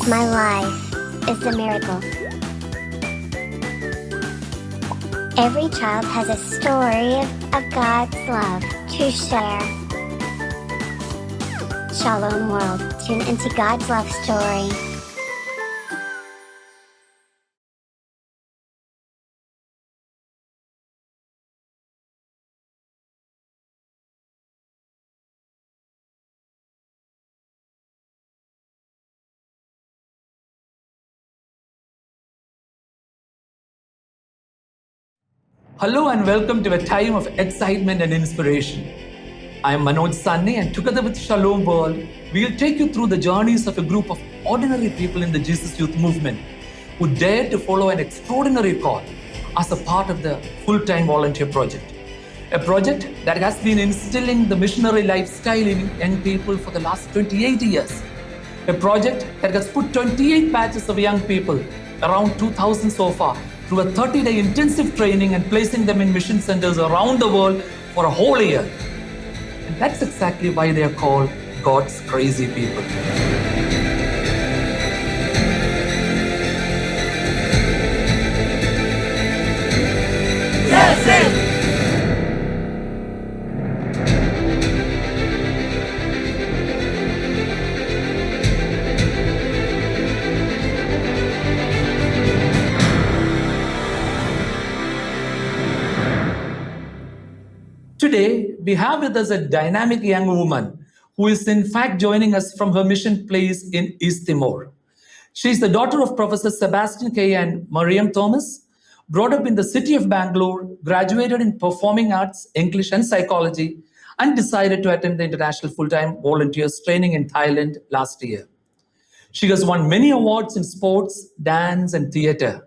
My life is a miracle. Every child has a story of God's love to share. Shalom world, tune into God's love story. Hello and welcome to a time of excitement and inspiration. I am Manoj Sunny, and together with Shalom World, we will take you through the journeys of a group of ordinary people in the Jesus Youth Movement who dared to follow an extraordinary call as a part of the full-time volunteer project. A project that has been instilling the missionary lifestyle in young people for the last 28 years. A project that has put 28 batches of young people, around 2,000 so far, through a 30-day intensive training and placing them in mission centers around the world for a whole year. And that's exactly why they are called God's crazy people. Today, we have with us a dynamic young woman who is in fact joining us from her mission place in East Timor. She is the daughter of Professor Sebastian K. and Mariam Thomas, brought up in the city of Bangalore, graduated in performing arts, English and psychology, and decided to attend the International Full-Time Volunteers Training in Thailand last year. She has won many awards in sports, dance, and theater.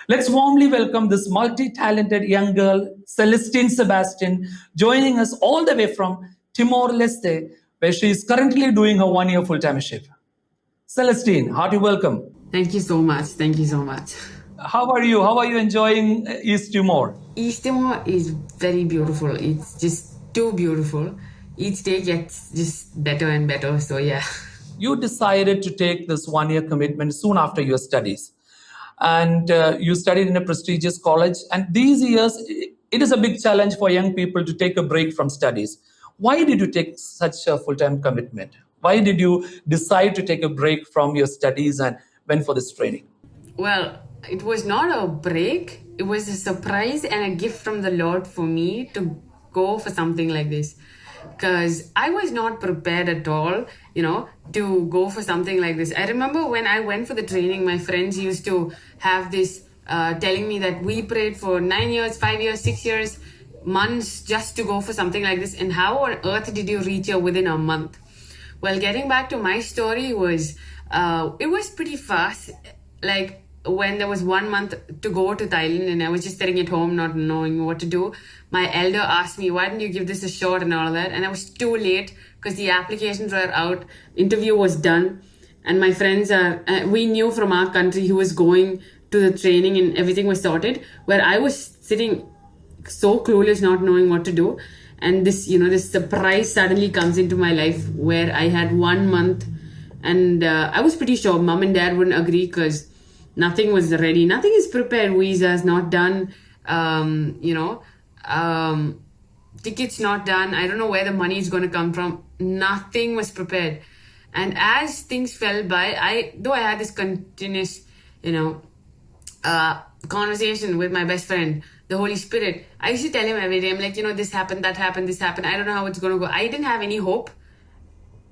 Let's warmly welcome this multi-talented young girl, Celesteen Sebastian, joining us all the way from Timor-Leste, where she is currently doing her one-year full-timership. Celesteen, hearty welcome. Thank you so much. Thank you so much. How are you? How are you enjoying East Timor? East Timor is very beautiful. It's just too beautiful. Each day gets just better and better. So yeah. You decided to take this one-year commitment soon after your studies. And you studied in a prestigious college. And these years, it is a big challenge for young people to take a break from studies. Why did you take such a full-time commitment? Why did you decide to take a break from your studies and went for this training? Well, it was not a break. It was a surprise and a gift from the Lord for me to go for something like this. Because I was not prepared at all, to go for something like this. I remember when I went for the training, my friends used to have this telling me that we prayed for 9 years, 5 years, 6 years, months just to go for something like this. And how on earth did you reach here within a month? Well, getting back to my story it was pretty fast. Like when there was 1 month to go to Thailand and I was just sitting at home not knowing what to do, my elder asked me, why didn't you give this a shot and all that? And I was too late because the applications were out, interview was done, and my friends we knew from our country who was going to the training and everything was sorted, where I was sitting so clueless, not knowing what to do. And this surprise suddenly comes into my life where I had 1 month and I was pretty sure mom and dad wouldn't agree because nothing was ready. Nothing is prepared. Visas not done. Tickets not done. I don't know where the money is going to come from. Nothing was prepared. And as things fell by, though I had this continuous, conversation with my best friend, the Holy Spirit. I used to tell him every day, I'm like, this happened, that happened, this happened. I don't know how it's going to go. I didn't have any hope.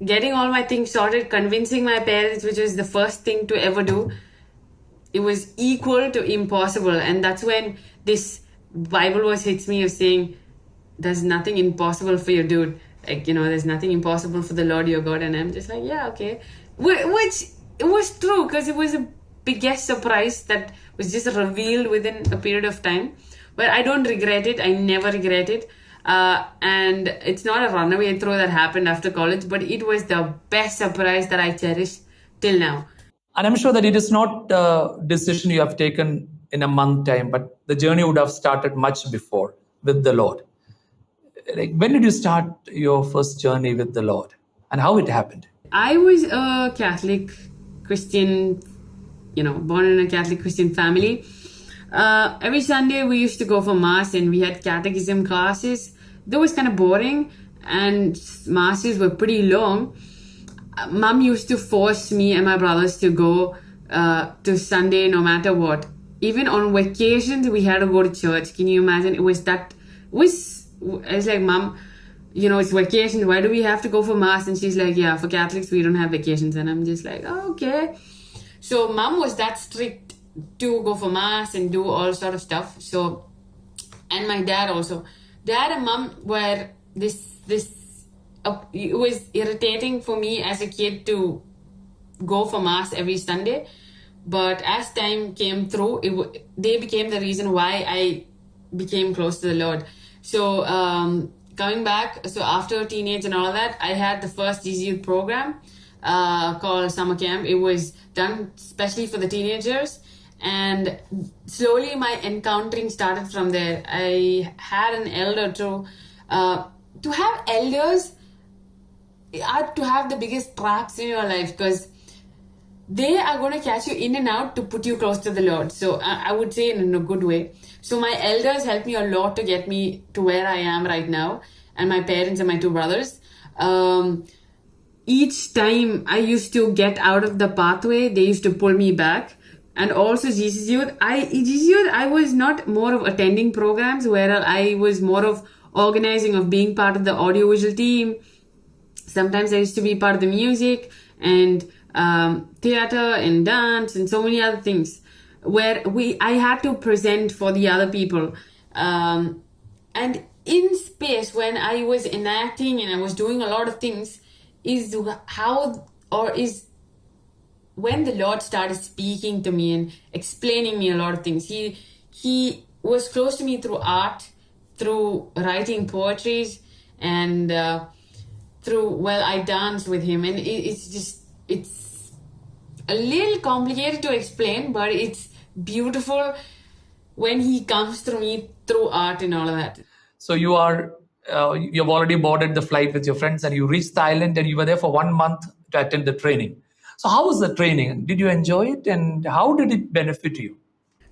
Getting all my things sorted, convincing my parents, which was the first thing to ever do, it was equal to impossible. And that's when this Bible verse hits me of saying, there's nothing impossible for you, dude. Like, there's nothing impossible for the Lord your God. And I'm just like, yeah, okay. Which it was true because it was a biggest surprise that was just revealed within a period of time. But I don't regret it. I never regret it. And it's not a runaway throw that happened after college, but it was the best surprise that I cherish till now. And I'm sure that it is not a decision you have taken in a month time, but the journey would have started much before with the Lord. Like, when did you start your first journey with the Lord and how it happened? I was a Catholic Christian, born in a Catholic Christian family. Every Sunday we used to go for mass, and we had catechism classes. That was kind of boring, and masses were pretty long. Mom used to force me and my brothers to go to Sunday no matter what. Even on vacations, we had to go to church. Can you imagine? It was like, Mom, it's vacation. Why do we have to go for mass? And she's like, yeah, for Catholics, we don't have vacations. And I'm just like, oh, okay. So Mom was that strict to go for mass and do all sort of stuff. So, and my dad also. Dad and Mom were it was irritating for me as a kid to go for mass every Sunday. But as time came through, they became the reason why I became close to the Lord. So coming back, so after teenage and all that, I had the first Easy Youth program called Summer Camp. It was done especially for the teenagers. And slowly my encountering started from there. I had an elder to have elders are to have the biggest traps in your life, because they are going to catch you in and out to put you close to the Lord. So I would say in a good way. So my elders helped me a lot to get me to where I am right now, and my parents and my two brothers. Each time I used to get out of the pathway, they used to pull me back. And also Jesus Youth, I was not more of attending programs, where I was more of organizing, of being part of the audiovisual team. Sometimes I used to be part of the music and theater and dance and so many other things, where I had to present for the other people. And in space, when I was enacting and I was doing a lot of things, is when the Lord started speaking to me and explaining me a lot of things. He was close to me through art, through writing poetries, and I danced with him. And it's a little complicated to explain, but it's beautiful when he comes through me through art and all of that. So you've already boarded the flight with your friends, and you reached Thailand, and you were there for 1 month to attend the training. So how was the training? Did you enjoy it, and how did it benefit you?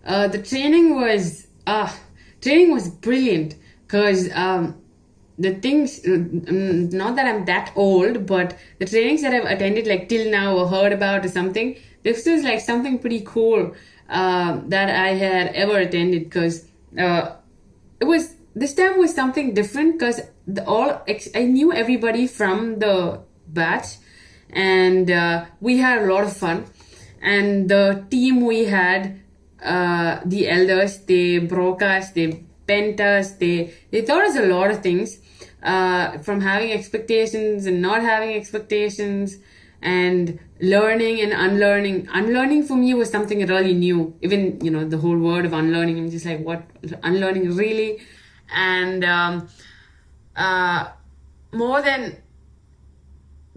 The training was brilliant, because the things, not that I'm that old, but the trainings that I've attended like till now or heard about or something, this was like something pretty cool that I had ever attended, because this time was something different, because I knew everybody from the batch, and we had a lot of fun. And the team we had, the elders, they broke us, they bent us, they taught us a lot of things, from having expectations and not having expectations, and learning and unlearning. Unlearning for me was something really new. Even, the whole word of unlearning, I'm just like, what? Unlearning, really? And more than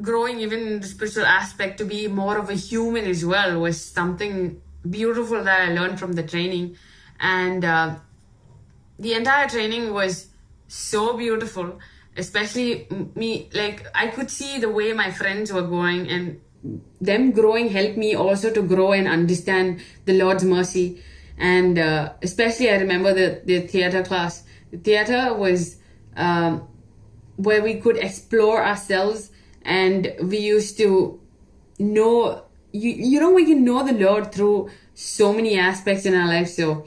growing even in the spiritual aspect, to be more of a human as well was something beautiful that I learned from the training. And the entire training was so beautiful, especially me. Like, I could see the way my friends were going, and them growing helped me also to grow and understand the Lord's mercy. And especially I remember the theater class. The theater was where we could explore ourselves, and we used to know, we can know the Lord through so many aspects in our life. So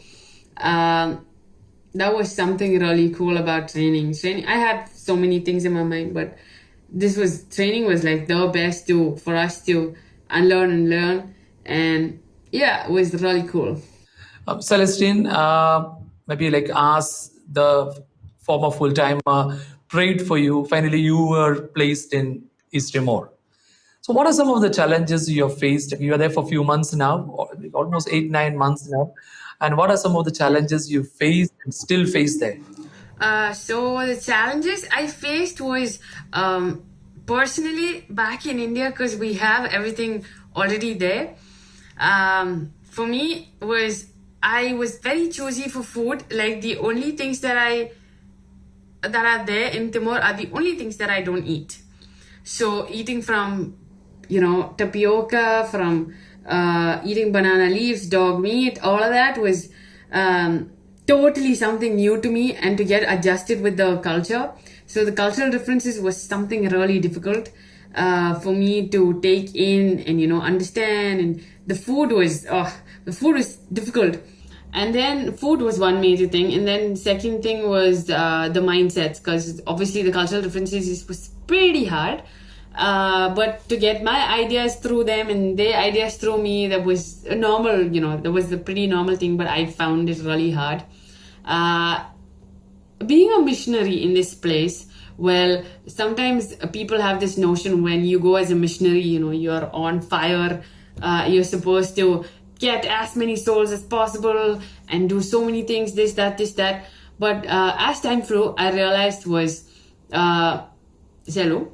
that was something really cool about training. I had so many things in my mind, but training was like the best for us to unlearn and learn. And yeah, it was really cool. Celesteen, maybe like ask the former full-timer, prayed for you. Finally, you were placed in East Timor. So what are some of the challenges you have faced? You are there for a few months now, almost 8-9 months now. And what are some of the challenges you faced and still face there? So the challenges I faced was personally back in India, because we have everything already there. For me, I was very choosy for food. Like, the only things that are there in Timor are the only things that I don't eat. So eating from tapioca, from eating banana leaves, dog meat, all of that was totally something new to me, and to get adjusted with the culture. So the cultural differences was something really difficult for me to take in and understand. And the food was difficult. And then food was one major thing, and then second thing was the mindsets, because obviously the cultural differences was pretty hard. But to get my ideas through them and their ideas through me, that was a normal, that was a pretty normal thing, but I found it really hard. Being a missionary in this place, well, sometimes people have this notion when you go as a missionary, you're on fire, you're supposed to get as many souls as possible and do so many things, this, that. But as time flew, I realized was, Shalom,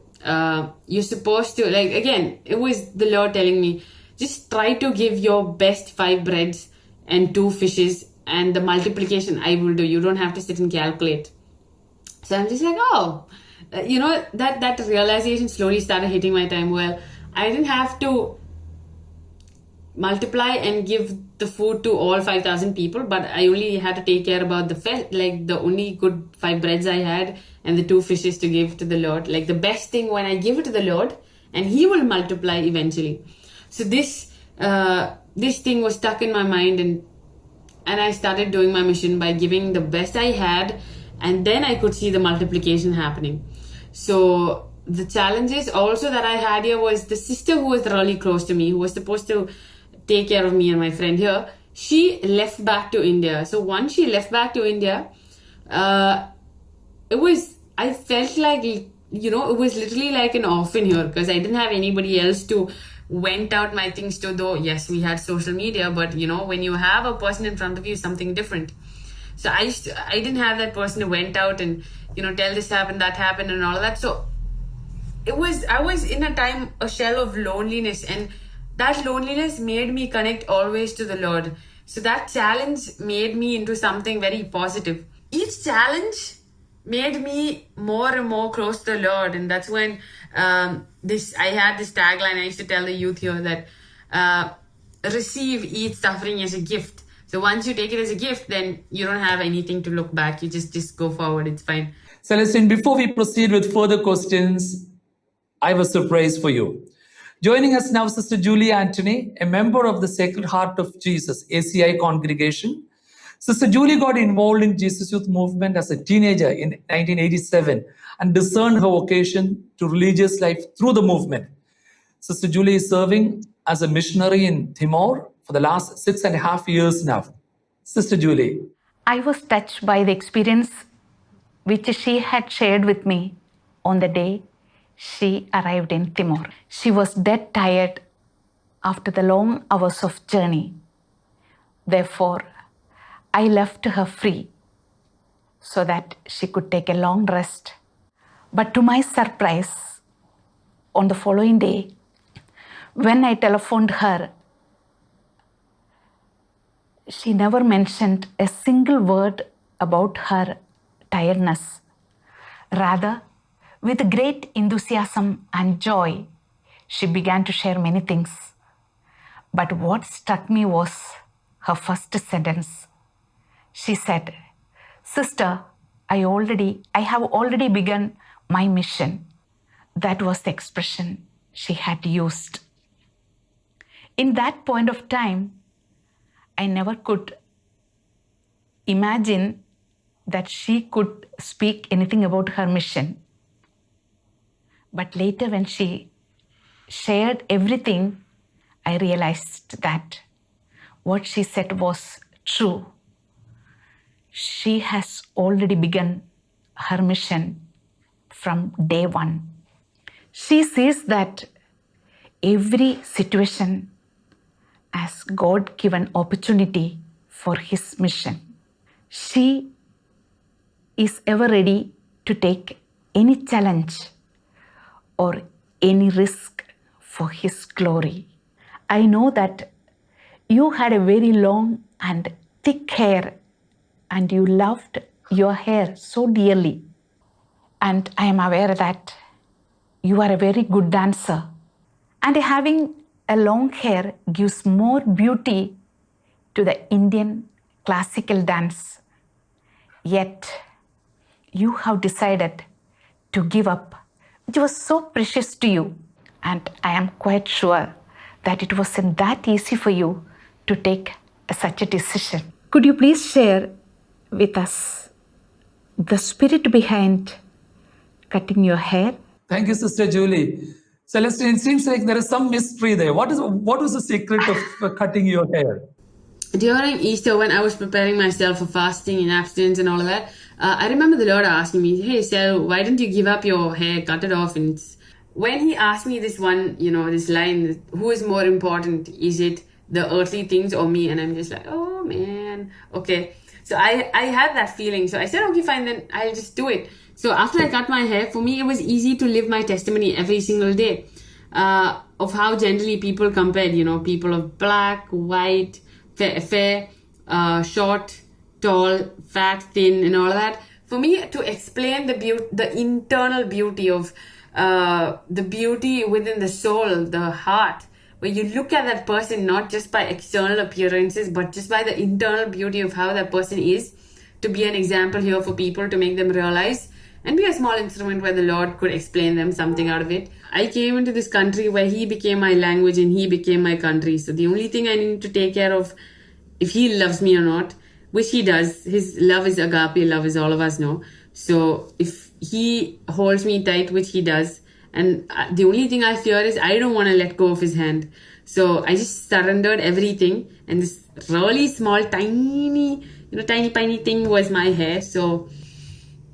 you're supposed to, again, it was the Lord telling me, just try to give your best 5 breads and 2 fishes, and the multiplication I will do. You don't have to sit and calculate. So I'm just like, that realization slowly started hitting my time. Well, I didn't have to multiply and give the food to all 5,000 people, but I only had to take care about the only good 5 breads I had and the 2 fishes to give to the Lord. Like the best thing when I give it to the Lord, and He will multiply eventually. So this thing was stuck in my mind, and I started doing my mission by giving the best I had, and then I could see the multiplication happening. So the challenges also that I had here was the sister who was really close to me, who was supposed to take care of me and my friend here. She left back to India. So once she left back to India, I felt like, it was literally like an orphan here, because I didn't have anybody else to went out my things to, though yes, we had social media, but when you have a person in front of you, something different. So I didn't have that person who went out and tell this happened, that happened, and all of that. So I was in a shell of loneliness, and that loneliness made me connect always to the Lord. So that challenge made me into something very positive. Each challenge made me more and more close to the Lord, and that's when I had this tagline I used to tell the youth here, that receive each suffering as a gift. So once you take it as a gift, then you don't have anything to look back. You just go forward. It's fine. Celesteen, before we proceed with further questions, I have a surprise for you. Joining us now, Sister Julie Anthony, a member of the Sacred Heart of Jesus ACI congregation. Sister Julie got involved in Jesus Youth Movement as a teenager in 1987 and discerned her vocation to religious life through the movement. Sister Julie is serving as a missionary in Timor for the last 6.5 years now. Sister Julie. I was touched by the experience which she had shared with me on the day she arrived in Timor. She was dead tired after the long hours of journey. Therefore, I left her free so that she could take a long rest. But to my surprise, on the following day, when I telephoned her, she never mentioned a single word about her tiredness. Rather, with great enthusiasm and joy, she began to share many things. But what struck me was her first sentence. She said, "Sister, I have already begun my mission." That was the expression she had used. In that point of time, I never could imagine that she could speak anything about her mission. But later, when she shared everything, I realized that what she said was true. She has already begun her mission from day one. She sees that every situation as God-given opportunity for His mission. She is ever ready to take any challenge or any risk for His glory. I know that you had a very long and thick hair and you loved your hair so dearly. And I am aware that you are a very good dancer And having a long hair gives more beauty to the Indian classical dance. Yet, you have decided to give up, which was so precious to you. And I am quite sure that it wasn't that easy for you to take such a decision. Could you please share with us the spirit behind cutting your hair? Thank you, Sister Julie. Celesteen, it seems like there is some mystery there. What was the secret of cutting your hair? During Easter, when I was preparing myself for fasting and abstinence and all of that, I remember the Lord asking me, "Hey, Sel, why don't you give up your hair, cut it off?" And when He asked me this one, this line, who is more important? Is it the earthly things or me? And I'm just like, oh man, okay. So I had that feeling. So I said, okay, fine, then I'll just do it. So after I cut my hair, for me, it was easy to live my testimony every single day of how gently people compared, people of black, white, fair, short, tall, fat, thin, and all of that. For me, to explain the internal beauty of the beauty within the soul, the heart, where you look at that person not just by external appearances, but just by the internal beauty of how that person is, to be an example here for people, to make them realize, and be a small instrument where the Lord could explain them something out of it. I came into this country where He became my language and He became my country. So the only thing I need to take care of, if He loves me or not, which He does, His love is agape love, as all of us know. So if He holds me tight, which He does, and the only thing I fear is I don't want to let go of His hand. So I just surrendered everything, and this really small, tiny thing was my hair. So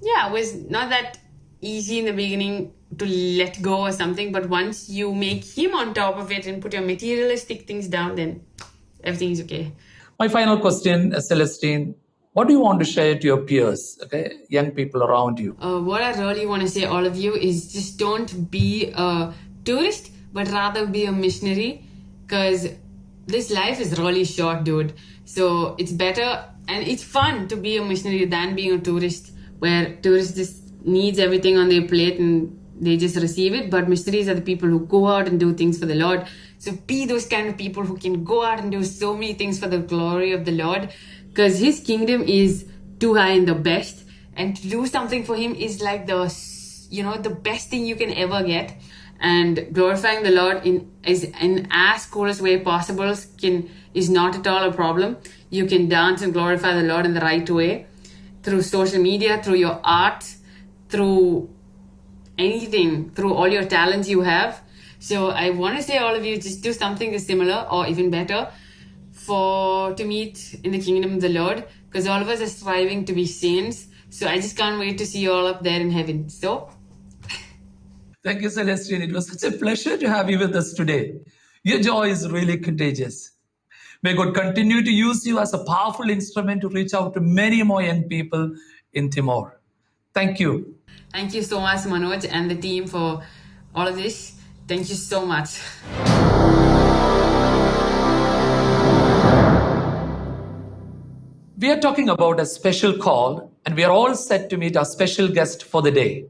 yeah, it was not that easy in the beginning to let go or something, but once you make Him on top of it and put your materialistic things down, then everything is okay. My final question, Celesteen, what do you want to share to your peers, okay, young people around you? What I really want to say, all of you, is just don't be a tourist, but rather be a missionary, because this life is really short, dude. So it's better and it's fun to be a missionary than being a tourist, where tourists just needs everything on their plate and they just receive it. But missionaries are the people who go out and do things for the Lord. So be those kind of people who can go out and do so many things for the glory of the Lord, because His kingdom is too high and the best, and to do something for Him is like the best thing you can ever get. And glorifying the Lord in as coolest way possible is not at all a problem. You can dance and glorify the Lord in the right way, through social media, through your art, through anything, through all your talents you have. So I want to say, all of you, just do something similar or even better to meet in the kingdom of the Lord, because all of us are striving to be saints. So I just can't wait to see you all up there in heaven. So Thank you, Celesteen. It was such a pleasure to have you with us today. Your joy is really contagious. May God continue to use you as a powerful instrument to reach out to many more young people in Timor. Thank you. Thank you so much, Manoj, and the team, for all of this. Thank you so much. We are talking about a special call, and we are all set to meet our special guest for the day.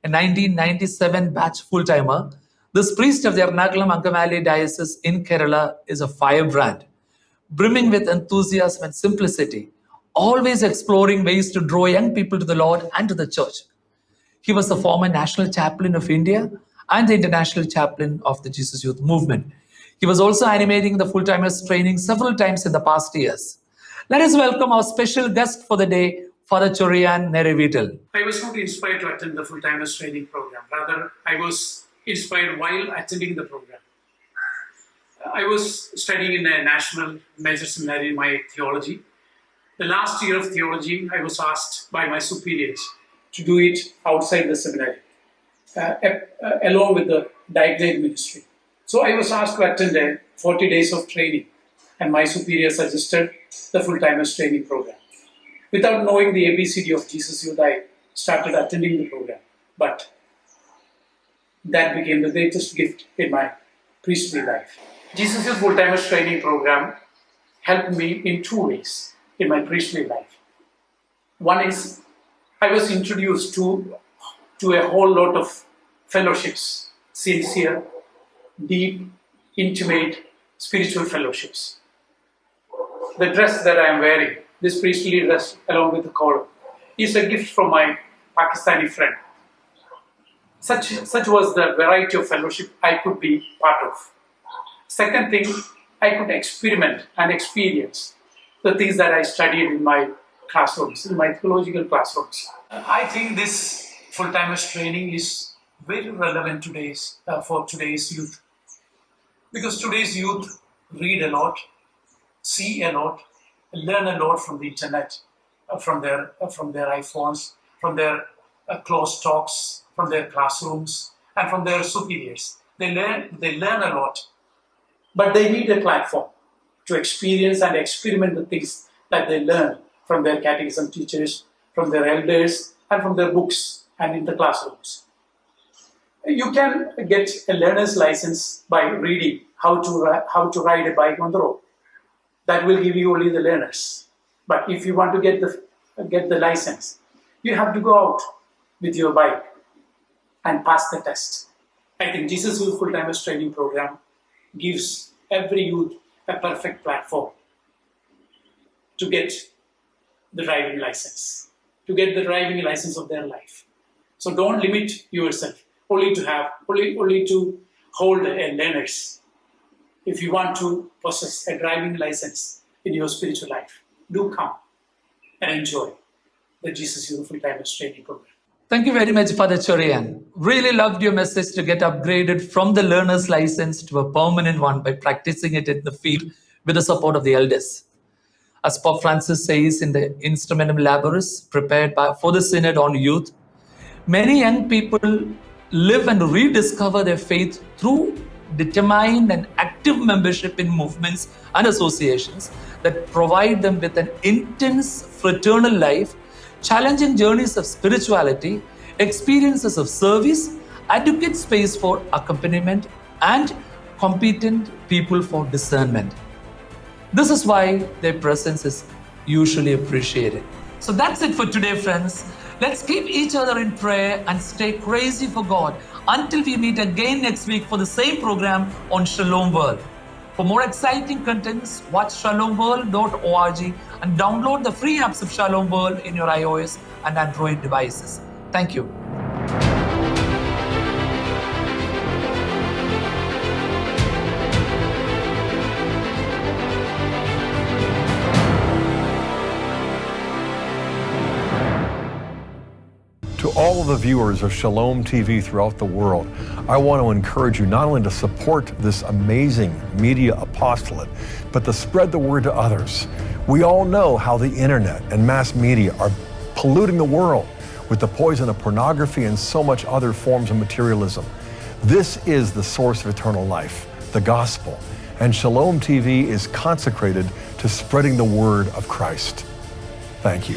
A 1997 batch full-timer, this priest of the Ernakulam Angamali Diocese in Kerala is a firebrand, brimming with enthusiasm and simplicity, always exploring ways to draw young people to the Lord and to the church. He was the former National Chaplain of India and the International Chaplain of the Jesus Youth Movement. He was also animating the full-timers training several times in the past years. Let us welcome our special guest for the day, Father Chorian Nerevital. I was not inspired to attend the full-timers training program. Rather, I was inspired while attending the program. I was studying in a national major seminary in my theology. The last year of theology, I was asked by my superiors to do it outside the seminary, along with the diaconate ministry. So I was asked to attend 40 days of training, and my superior suggested the full-timers training program. Without knowing the ABCD of Jesus Youth, I started attending the program. But that became the greatest gift in my priestly life. Jesus Youth Full-timers training program helped me in two ways in my priestly life. One is, I was introduced to a whole lot of fellowships, sincere, deep, intimate spiritual fellowships. The dress that I am wearing, this priestly dress along with the collar, is a gift from my Pakistani friend. Such was the variety of fellowship I could be part of. Second thing, I could experiment and experience the things that I studied in my classrooms, in my theological classrooms. I think this full-timers training is very relevant for today's youth. Because today's youth read a lot, see a lot, learn a lot from the internet, from their iPhones, from their closed talks, from their classrooms, and from their superiors. They learn a lot, but they need a platform to experience and experiment the things that they learn from their catechism teachers, from their elders, and from their books and in the classrooms. You can get a learner's license by reading how to ride a bike on the road. That will give you only the learners. But if you want to get the license, you have to go out with your bike and pass the test. I think Jesus Youth Full-Timers Training Program gives every youth a perfect platform to get the driving license, to get the driving license of their life. So don't limit yourself only to hold a learners. If you want to possess a driving license in your spiritual life, do come and enjoy the Jesus Youth Full-Timers Training Program. Thank you very much, Father Chorian. Really loved your message to get upgraded from the learner's license to a permanent one by practicing it in the field with the support of the elders. As Pope Francis says in the Instrumentum Laboris prepared for the Synod on Youth, many young people live and rediscover their faith through determined and active membership in movements and associations that provide them with an intense fraternal life, challenging journeys of spirituality, experiences of service, adequate space for accompaniment, and competent people for discernment. This is why their presence is usually appreciated. So that's it for today, friends. Let's keep each other in prayer and stay crazy for God until we meet again next week for the same program on Shalom World. For more exciting contents, watch shalomworld.org and download the free apps of Shalom World in your iOS and Android devices. Thank you. To all of the viewers of Shalom TV throughout the world, I want to encourage you not only to support this amazing media apostolate, but to spread the word to others. We all know how the internet and mass media are polluting the world with the poison of pornography and so much other forms of materialism. This is the source of eternal life, the gospel, and Shalom TV is consecrated to spreading the word of Christ. Thank you.